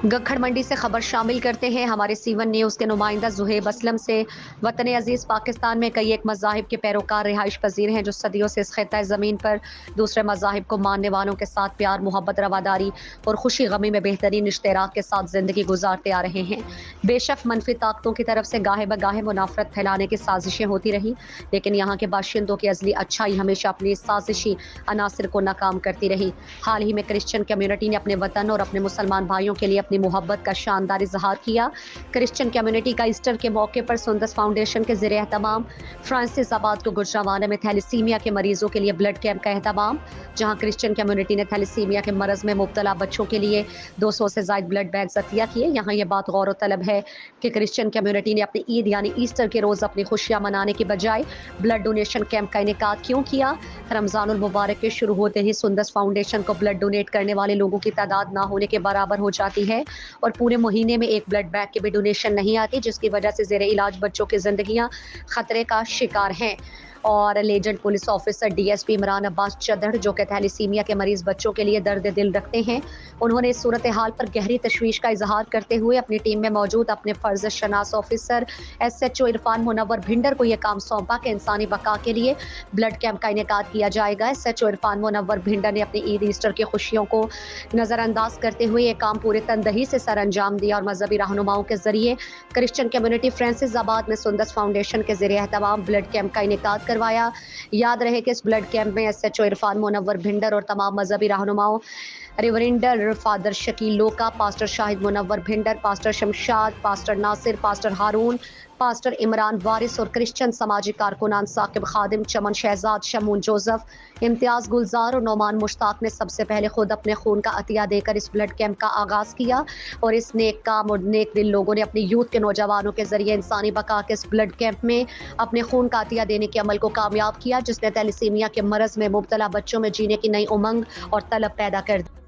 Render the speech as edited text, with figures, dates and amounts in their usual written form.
गखड़ मंडी से खबर शामिल करते हैं हमारे सीवन न्यूज़ के नुमाइंदा ज़ुहैब असलम से। वतन अजीज़ पाकिस्तान में कई एक मज़ाहिब के पैरोकार रिहाइश पजीर हैं जो सदियों से इस खित्ता ज़मीन पर दूसरे मज़ाहिब को मानने वालों के साथ प्यार मोहब्बत रवादारी और खुशी गमी में बेहतरीन इश्तराक के साथ ज़िंदगी गुजारते आ रहे हैं। बेशक मनफी ताकतों की तरफ से गाहे बगाहे मुनाफरत फैलाने की साजिशें होती रहीं, लेकिन यहाँ के बाशिंदों की अज़ली अच्छाई हमेशा अपनी साजिशी अनासर को नाकाम करती रही। हाल ही में क्रिश्चियन कम्युनिटी ने अपने वतन और अपने मुसलमान भाइयों के लिए अपनी मोहब्बत का शानदार इजहार किया। क्रिश्चियन कम्युनिटी का ईस्टर के मौके पर सुंदस फाउंडेशन के ज़रिए एहतमाम फ्रांसिस आबाद को गुजरावाना में थैलेसीमिया के मरीजों के लिए ब्लड कैंप का एहतमाम, जहां क्रिश्चियन कम्युनिटी ने थैलेसीमिया के मरज में मुब्तला बच्चों के लिए 200 से ज़ायद ब्लड बैग्स अतिया किए। यहाँ यह बात गौर तलब है कि क्रिश्चियन कम्युनिटी ने अपनी ईद यानी ईस्टर के रोज़ अपनी खुशियाँ मनाने की बजाय ब्लड डोनेशन कैंप का इनेकाद क्यों किया। रमज़ानुल मुबारक के शुरू होते ही सुंदस फाउंडेशन को ब्लड डोनेट करने वाले लोगों की तादाद ना होने के बराबर हो जाती है और पूरे महीने में एक ब्लड बैग की भी डोनेशन नहीं आती, जिसकी वजह से ज़ेरे इलाज बच्चों की जिंदगियां खतरे का शिकार हैं। और legend police officer DSP Imran Abbas Chadhar, जो कि थैलेसीमिया के मरीज बच्चों के लिए दर्द दिल रखते हैं, उन्होंने इस सूरत हाल पर गहरी तशवीश का इजहार करते हुए अपनी टीम में मौजूद अपने फर्ज शनास ऑफिसर SHO इरफान मुनव्वर भिंडर को यह काम सौंपा कि इंसानी बका के लिए ब्लड कैंप का इनेकाद किया जाएगा। SHO इरफान मुनव्वर भिंडर ने अपनी ईद ईस्टर की खुशियों को नज़रअंदाज करते हुए यह काम पूरे तनदही से सर अंजाम दिया और मजहबी रहनुमाओं के जरिए क्रिश्चियन कम्युनिटी फ्रांसिस आबाद में सुंदस फाउंडेशन के जरिए एहतमाम ब्लड कैंप का इनेकाद करवाया। याद रहे कि इस ब्लड कैंप में SHO इरफान मुनव्वर भिंडर और तमाम मजहबी रहनुमाओं reverend father Shakeel Loka, pastor Shahid Munawwar Bhinder, pastor Shamshad, pastor Nasir, pastor Haroon, pastor Imran Waris और क्रिश्चियन समाजी कारकुनान साकिब खादिम, चमन शहजाद, शमून जोसेफ, इम्तियाज़ गुलजार और नौमान मुश्ताक ने सबसे पहले खुद अपने खून का अतिया देकर इस ब्लड कैंप का आगाज़ किया और इस नेक काम और नेक दिल लोगों ने अपनी यूथ के नौजवानों के जरिए इंसानी बका के इस ब्लड कैंप में अपने खून का अतिया देने के अमल को कामयाब किया, जिसने थैलेसीमिया के मरज़ में मुब्तला बच्चों में जीने की नई उमंग और तलब पैदा कर दी।